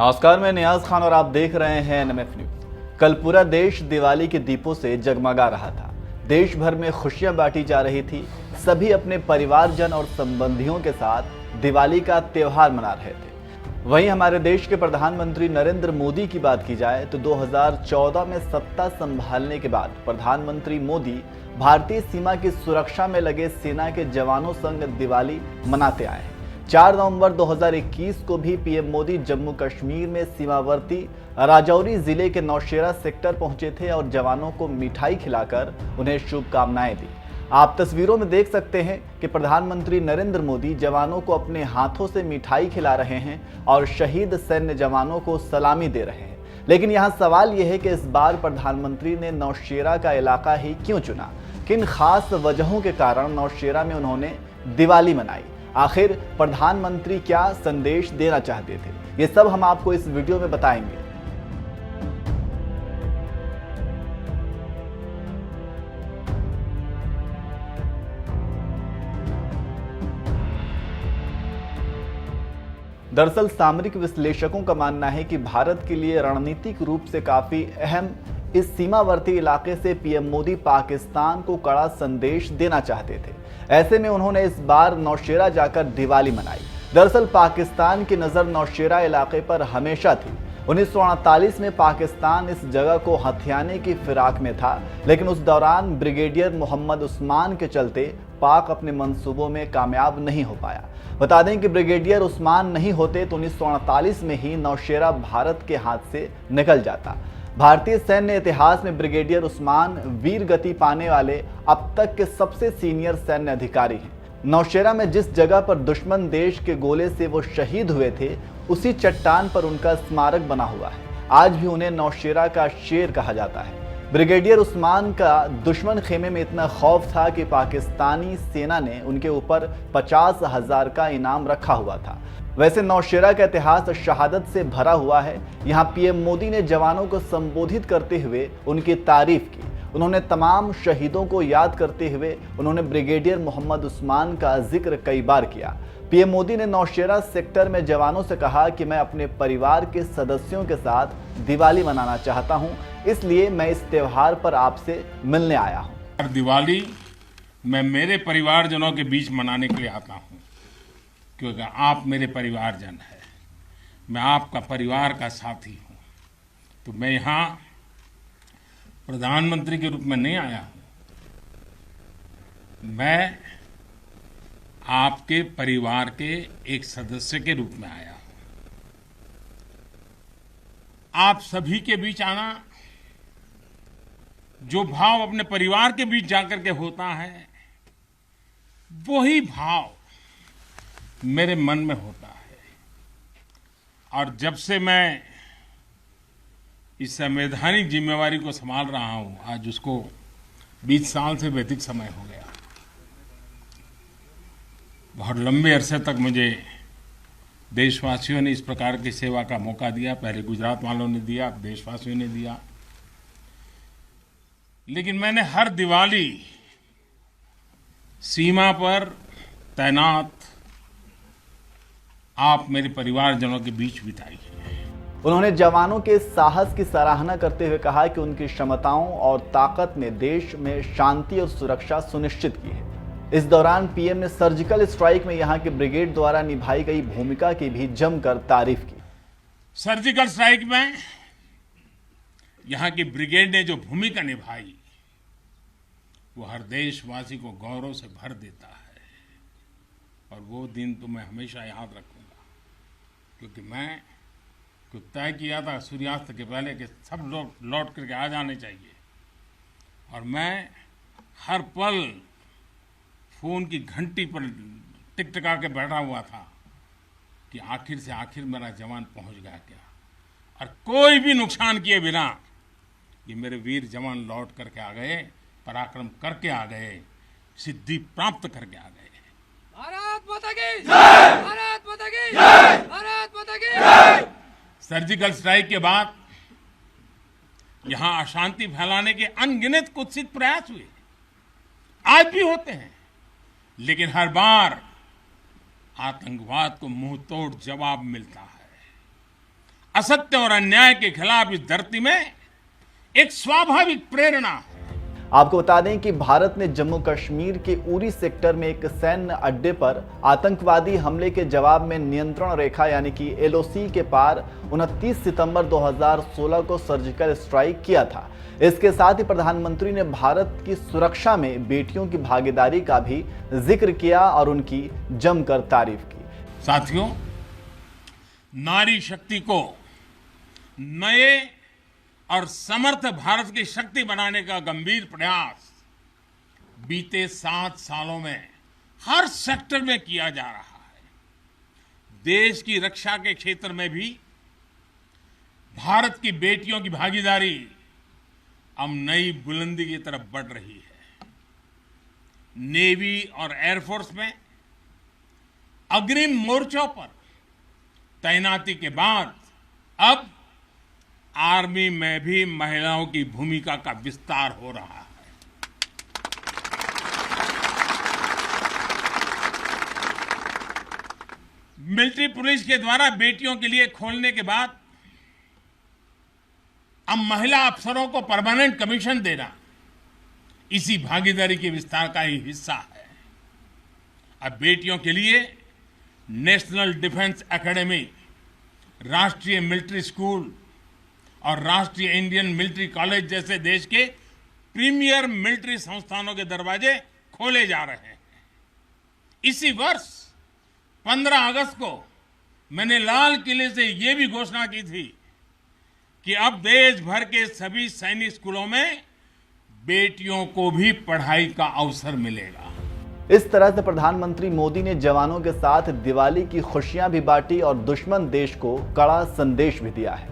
नमस्कार, मैं नियाज खान और आप देख रहे हैं एनएमएफ न्यूज। कल पूरा देश दिवाली के दीपों से जगमगा रहा था। देश भर में खुशियां बांटी जा रही थी। सभी अपने परिवारजन और संबंधियों के साथ दिवाली का त्योहार मना रहे थे। वहीं हमारे देश के प्रधानमंत्री नरेंद्र मोदी की बात की जाए तो 2014 में सत्ता संभालने के बाद प्रधानमंत्री मोदी भारतीय सीमा की सुरक्षा में लगे सेना के जवानों संग दिवाली मनाते आए हैं। 4 नवंबर 2021 को भी पीएम मोदी जम्मू कश्मीर में सीमावर्ती राजौरी जिले के नौशेरा सेक्टर पहुंचे थे और जवानों को मिठाई खिलाकर उन्हें शुभकामनाएं दी। आप तस्वीरों में देख सकते हैं कि प्रधानमंत्री नरेंद्र मोदी जवानों को अपने हाथों से मिठाई खिला रहे हैं और शहीद सैन्य जवानों को सलामी दे रहे हैं। लेकिन यहाँ सवाल यह है कि इस बार प्रधानमंत्री ने नौशेरा का इलाका ही क्यों चुना? किन खास वजहों के कारण नौशेरा में उन्होंने दिवाली मनाई? आखिर प्रधानमंत्री क्या संदेश देना चाहते थे? ये सब हम आपको इस वीडियो में बताएंगे। दरअसल सामरिक विश्लेषकों का मानना है कि भारत के लिए रणनीतिक रूप से काफी अहम इस सीमावर्ती इलाके से पीएम मोदी पाकिस्तान को कड़ा संदेश देना चाहते थे। ऐसे में उन्होंने इस बार नौशेरा जाकर दिवाली मनाई। दरअसल पाकिस्तान की नज़र नौशेरा इलाके पर हमेशा थी। 1948 में पाकिस्तान इस जगह को हथियाने की फिराक में था, लेकिन उस दौरान ब्रिगेडियर मोहम्मद उस्मान के चलते पाक अपने मंसूबों में कामयाब नहीं हो पाया। बता दें कि ब्रिगेडियर उस्मान नहीं होते तो 1948 में ही नौशेरा भारत के हाथ से निकल जाता। भारतीय सैन्य इतिहास में ब्रिगेडियर उस्मान वीर गति पाने वाले अब तक के सबसे सीनियर सैन्य अधिकारी हैं। नौशेरा में जिस जगह पर दुश्मन देश के गोले से वो शहीद हुए थे, उसी चट्टान पर उनका स्मारक बना हुआ है। आज भी उन्हें नौशेरा का शेर कहा जाता है। ब्रिगेडियर उस्मान का दुश्मन खेमे में इतना खौफ था कि पाकिस्तानी सेना ने उनके ऊपर 50,000 का इनाम रखा हुआ था। वैसे नौशेरा का इतिहास शहादत से भरा हुआ है। यहाँ पीएम मोदी ने जवानों को संबोधित करते हुए उनकी तारीफ की। उन्होंने तमाम शहीदों को याद करते हुए उन्होंने ब्रिगेडियर मोहम्मद उस्मान का जिक्र कई बार किया। पीएम मोदी ने नौशेरा सेक्टर में जवानों से कहा कि मैं अपने परिवार के सदस्यों के साथ दिवाली मनाना चाहता हूं, इसलिए मैं इस त्योहार पर आपसे मिलने आया हूं। दिवाली मैं मेरे परिवारजनों के बीच मनाने के लिए आता हूं, क्योंकि आप मेरे परिवारजन हैं। मैं आपका परिवार का साथी हूं। तो मैं यहाँ प्रधानमंत्री के रूप में नहीं आया हूं, मैं आपके परिवार के एक सदस्य के रूप में आया हूं। आप सभी के बीच आना, जो भाव अपने परिवार के बीच जाकर के होता है, वही भाव मेरे मन में होता है। और जब से मैं इस संवैधानिक जिम्मेवारी को संभाल रहा हूं, आज उसको 20 साल से भी अधिक समय हो गया। बहुत लंबे अरसे तक मुझे देशवासियों ने इस प्रकार की सेवा का मौका दिया। पहले गुजरात वालों ने दिया, अब देशवासियों ने दिया। लेकिन मैंने हर दिवाली सीमा पर तैनात आप मेरे परिवारजनों के बीच बिताई है। उन्होंने जवानों के साहस की सराहना करते हुए कहा कि उनकी क्षमताओं और ताकत ने देश में शांति और सुरक्षा सुनिश्चित की है। इस दौरान पीएम ने सर्जिकल स्ट्राइक में यहां के ब्रिगेड द्वारा निभाई गई भूमिका की भी जमकर तारीफ की। सर्जिकल स्ट्राइक में यहां की ब्रिगेड ने जो भूमिका निभाई, वो हर देशवासी को गौरव से भर देता है। और वो दिन तो मैं हमेशा याद रखूंगा, क्योंकि मैं कुछ तय किया था सूर्यास्त के पहले कि सब लोग लौट करके आ जाने चाहिए। और मैं हर पल फोन की घंटी पर टिकटिका के बैठा हुआ था कि आखिर से आखिर मेरा जवान पहुंच गया क्या, और कोई भी नुकसान किए बिना ये मेरे वीर जवान लौट करके आ गए, पराक्रम करके आ गए, सिद्धि प्राप्त करके आ गए। भारत माता की जय! भारत माता की जय! भारत माता की जय! सर्जिकल स्ट्राइक के बाद यहां अशांति फैलाने के अनगिनत कुत्सित प्रयास हुए, आज भी होते हैं, लेकिन हर बार आतंकवाद को मुंह तोड़ जवाब मिलता है। असत्य और अन्याय के खिलाफ इस धरती में एक स्वाभाविक प्रेरणा है। आपको बता दें कि भारत ने जम्मू कश्मीर के उरी सेक्टर में एक सैन्य अड्डे पर आतंकवादी हमले के जवाब में नियंत्रण रेखा यानी कि एलओसी के पार 29 सितंबर 2016 को सर्जिकल स्ट्राइक किया था। इसके साथ ही प्रधानमंत्री ने भारत की सुरक्षा में बेटियों की भागीदारी का भी जिक्र किया और उनकी जमकर तारीफ की। साथियों, नारी शक्ति को नए और समर्थ भारत की शक्ति बनाने का गंभीर प्रयास बीते 7 सालों में हर सेक्टर में किया जा रहा है। देश की रक्षा के क्षेत्र में भी भारत की बेटियों की भागीदारी अब नई बुलंदी की तरफ बढ़ रही है। नेवी और एयरफोर्स में अग्रिम मोर्चों पर तैनाती के बाद अब आर्मी में भी महिलाओं की भूमिका का विस्तार हो रहा है। मिलिट्री पुलिस के द्वारा बेटियों के लिए खोलने के बाद अब महिला अफसरों को परमानेंट कमीशन देना इसी भागीदारी के विस्तार का ही हिस्सा है। अब बेटियों के लिए नेशनल डिफेंस एकेडमी, राष्ट्रीय मिलिट्री स्कूल और राष्ट्रीय इंडियन मिलिट्री कॉलेज जैसे देश के प्रीमियर मिलिट्री संस्थानों के दरवाजे खोले जा रहे हैं। इसी वर्ष 15 अगस्त को मैंने लाल किले से यह भी घोषणा की थी कि अब देश भर के सभी सैनिक स्कूलों में बेटियों को भी पढ़ाई का अवसर मिलेगा। इस तरह से प्रधानमंत्री मोदी ने जवानों के साथ दिवाली की खुशियां भी बांटी और दुश्मन देश को कड़ा संदेश भी दिया है।